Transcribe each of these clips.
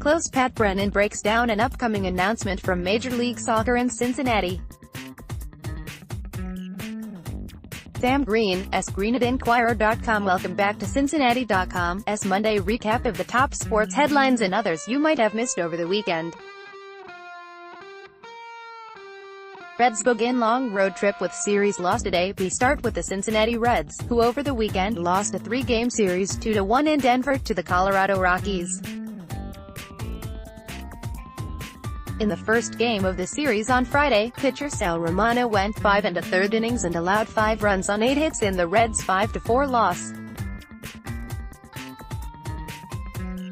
Up-close Pat Brennan breaks down an upcoming announcement from Major League Soccer in Cincinnati. Sam Greene, Greene at Inquirer.com. Welcome back to Cincinnati.com's Monday recap of the top sports headlines and others you might have missed over the weekend. Reds begin long road trip with series loss today. We start with the Cincinnati Reds, who over the weekend lost a 3-game series 2-1 in Denver to the Colorado Rockies. In the first game of the series on Friday, pitcher Sal Romano went 5 1/3 innings and allowed 5 runs on 8 hits in the Reds' 5-4 loss.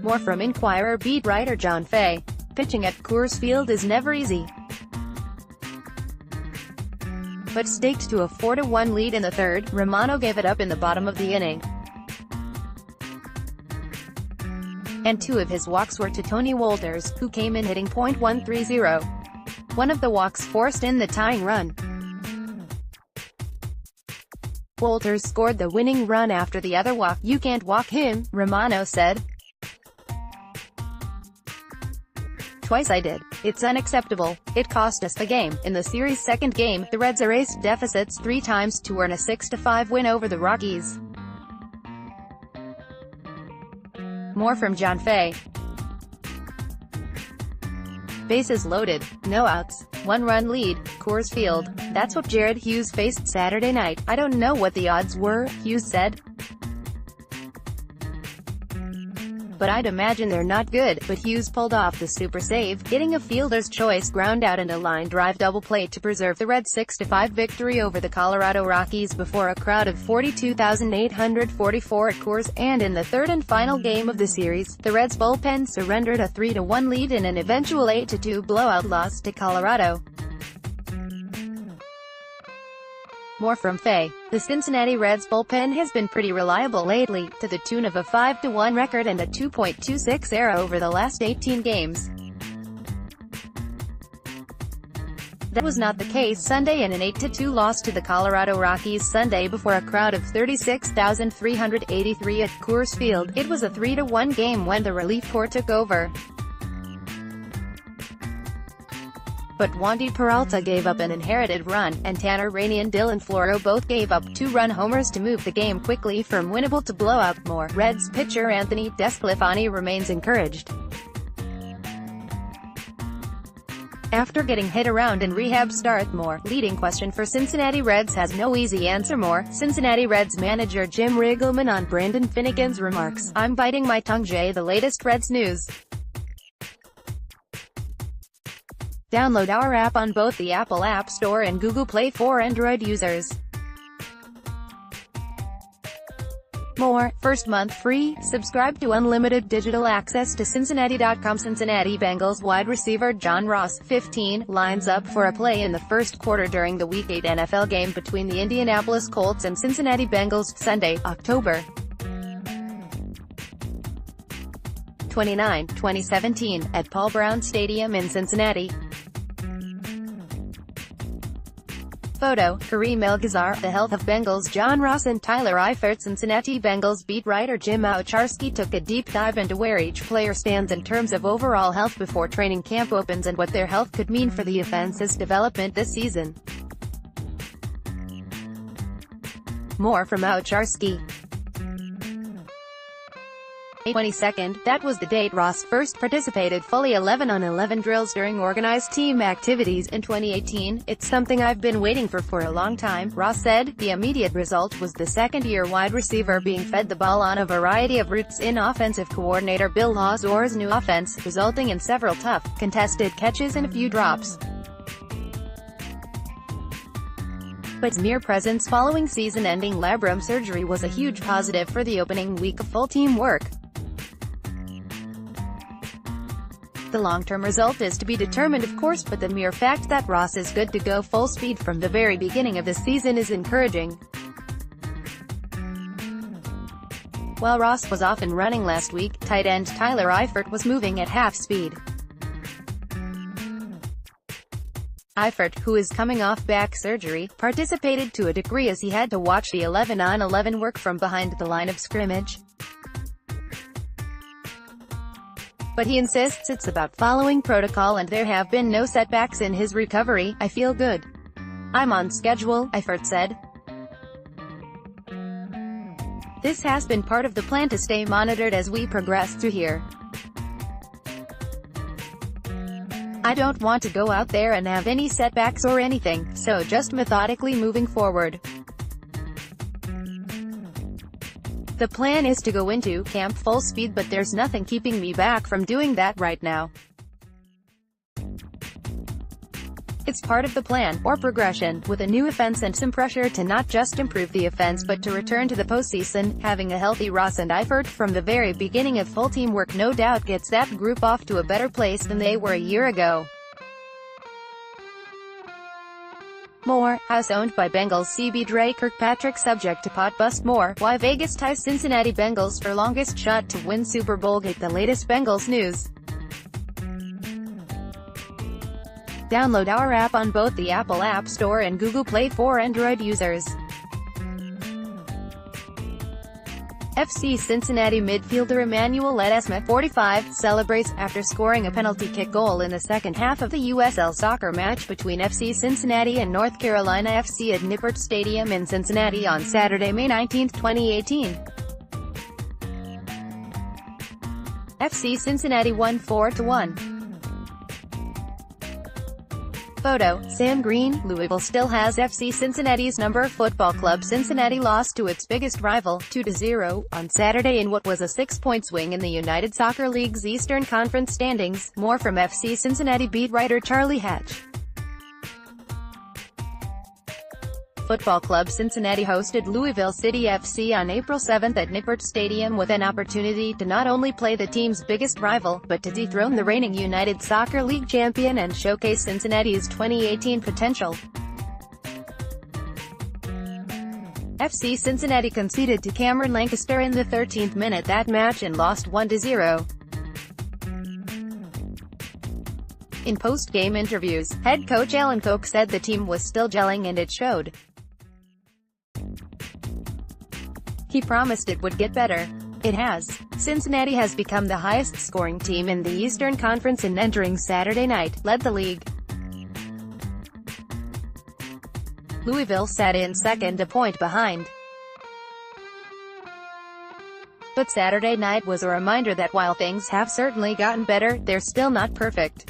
More from Inquirer beat writer John Fay. Pitching at Coors Field is never easy, but staked to a 4-1 lead in the third, Romano gave it up in the bottom of the inning. And 2 of his walks were to Tony Wolters, who came in hitting .130. One of the walks forced in the tying run. Wolters scored the winning run after the other walk. "You can't walk him," Romano said. "Twice I did. It's unacceptable. It cost us the game." In the series' second game, the Reds erased deficits 3 times to earn a 6-5 win over the Rockies. More from John Fay. Bases loaded, no outs, 1-run lead, Coors Field. "That's what Jared Hughes faced Saturday night. I don't know what the odds were," Hughes said, "but I'd imagine they're not good." But Hughes pulled off the super save, hitting a fielder's choice ground out and a line drive double play to preserve the Reds' 6-5 victory over the Colorado Rockies before a crowd of 42,844 at Coors. And in the third and final game of the series, the Reds' bullpen surrendered a 3-1 lead in an eventual 8-2 blowout loss to Colorado. More from Fay. The Cincinnati Reds bullpen has been pretty reliable lately, to the tune of a 5-1 record and a 2.26 ERA over the last 18 games. That was not the case Sunday in an 8-2 loss to the Colorado Rockies Sunday before a crowd of 36,383 at Coors Field. It was a 3-1 game when the relief corps took over. But Wandy Peralta gave up an inherited run, and Tanner Rainey and Dylan Floro both gave up 2-run homers to move the game quickly from winnable to blowout. More. Reds pitcher Anthony Desclafani remains encouraged after getting hit around in rehab start. More. Leading question for Cincinnati Reds has no easy answer. More. Cincinnati Reds manager Jim Riggleman on Brandon Finnegan's remarks. "I'm biting my tongue, Jay." The latest Reds news. Download our app on both the Apple App Store and Google Play for Android users. More. First month free. Subscribe to unlimited digital access to Cincinnati.com. Cincinnati Bengals wide receiver John Ross, 15, lines up for a play in the first quarter during the Week 8 NFL game between the Indianapolis Colts and Cincinnati Bengals, Sunday, October 29, 2017, at Paul Brown Stadium in Cincinnati. Photo, Kareem Elgazar. The health of Bengals John Ross and Tyler Eifert. Cincinnati Bengals beat writer Jim Owcharski took a deep dive into where each player stands in terms of overall health before training camp opens and what their health could mean for the offense's development this season. More from Owcharski. 22nd, that was the date Ross first participated fully 11-on-11 drills during organized team activities in 2018. "It's something I've been waiting for a long time," Ross said. The immediate result was the second-year wide receiver being fed the ball on a variety of routes in offensive coordinator Bill Lazor's new offense, resulting in several tough, contested catches and a few drops. But his mere presence following season-ending labrum surgery was a huge positive for the opening week of full team work. The long-term result is to be determined, of course, but the mere fact that Ross is good to go full speed from the very beginning of the season is encouraging. While Ross was off and running last week, tight end Tyler Eifert was moving at half speed. Eifert, who is coming off back surgery, participated to a degree as he had to watch the 11-on-11 work from behind the line of scrimmage. But he insists it's about following protocol and there have been no setbacks in his recovery. "I feel good. I'm on schedule," Eifert said. "This has been part of the plan to stay monitored as we progress through here. I don't want to go out there and have any setbacks or anything, so just methodically moving forward. The plan is to go into camp full speed, but there's nothing keeping me back from doing that right now. It's part of the plan, or progression, with a new offense and some pressure to not just improve the offense but to return to the postseason. Having a healthy Ross and Eifert from the very beginning of full teamwork no doubt gets that group off to a better place than they were a year ago." More, house owned by Bengals CB Dre Kirkpatrick subject to pot bust. More, why Vegas ties Cincinnati Bengals for longest shot to win Super Bowl. Get the latest Bengals news. Download our app on both the Apple App Store and Google Play for Android users. FC Cincinnati midfielder Emmanuel Ledesma, 45, celebrates after scoring a penalty kick goal in the second half of the USL soccer match between FC Cincinnati and North Carolina FC at Eifert Stadium in Cincinnati on Saturday, May 19, 2018. FC Cincinnati won 4-1. Photo, Sam Greene. Louisville still has FC Cincinnati's number. Football club Cincinnati lost to its biggest rival, 2-0, on Saturday in what was a 6-point swing in the United Soccer League's Eastern Conference standings. More from FC Cincinnati beat writer Charlie Hatch. Football club Cincinnati hosted Louisville City FC on April 7 at Eifert Stadium with an opportunity to not only play the team's biggest rival, but to dethrone the reigning United Soccer League champion and showcase Cincinnati's 2018 potential. FC Cincinnati conceded to Cameron Lancaster in the 13th minute that match and lost 1-0. In post-game interviews, head coach Alan Koch said the team was still gelling and it showed. He promised it would get better. It has. Cincinnati has become the highest-scoring team in the Eastern Conference and entering Saturday night, led the league. Louisville sat in second, a point behind. But Saturday night was a reminder that while things have certainly gotten better, they're still not perfect.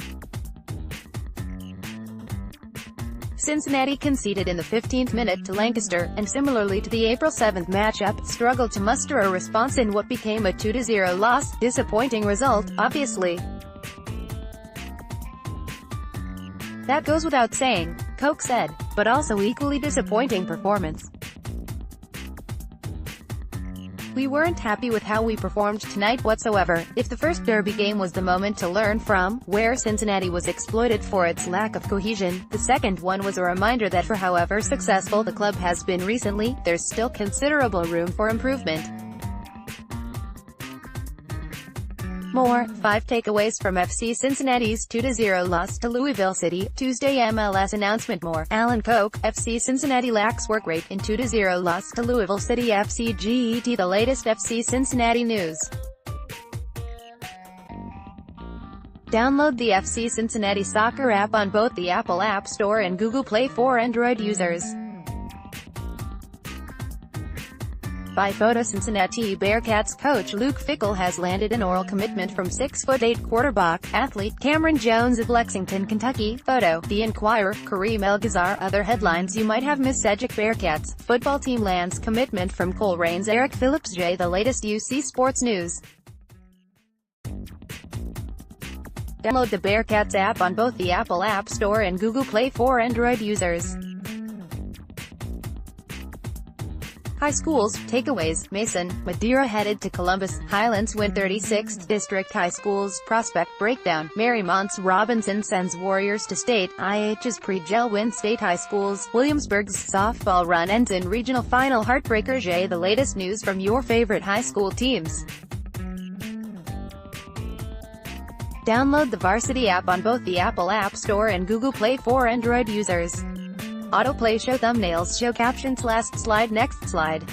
Cincinnati conceded in the 15th minute to Lancaster, and similarly to the April 7 matchup, struggled to muster a response in what became a 2-0 loss. Disappointing result, obviously. That goes without saying, Koch said, but also equally disappointing performance. We weren't happy with how we performed tonight whatsoever. If the first derby game was the moment to learn from, where Cincinnati was exploited for its lack of cohesion, the second one was a reminder that for however successful the club has been recently, there's still considerable room for improvement. More, 5 takeaways from FC Cincinnati's 2-0 loss to Louisville City, Tuesday MLS announcement. More, Alan Koch, FC Cincinnati lacks work rate in 2-0 loss to Louisville City FC. GET the latest FC Cincinnati news. Download the FC Cincinnati soccer app on both the Apple App Store and Google Play for Android users. By photo, Cincinnati Bearcats coach Luke Fickell has landed an oral commitment from 6'8" quarterback athlete Cameron Jones of Lexington, Kentucky. Photo, The Inquirer, Kareem El-Ghazar. Other headlines you might have missed: Edgic Bearcats football team lands commitment from Cole Rain's Eric Phillips. J. The latest UC Sports news. Download the Bearcats app on both the Apple App Store and Google Play for Android users. High schools, takeaways. Mason, Madeira headed to Columbus. Highlands win 36th District High Schools. Prospect breakdown. Mariemont's Robinson sends Warriors to state. IH's pre-gel win State High Schools. Williamsburg's softball run ends in regional final heartbreaker. J. The latest news from your favorite high school teams. Download the Varsity app on both the Apple App Store and Google Play for Android users. Autoplay show thumbnails, show captions, last slide, next slide.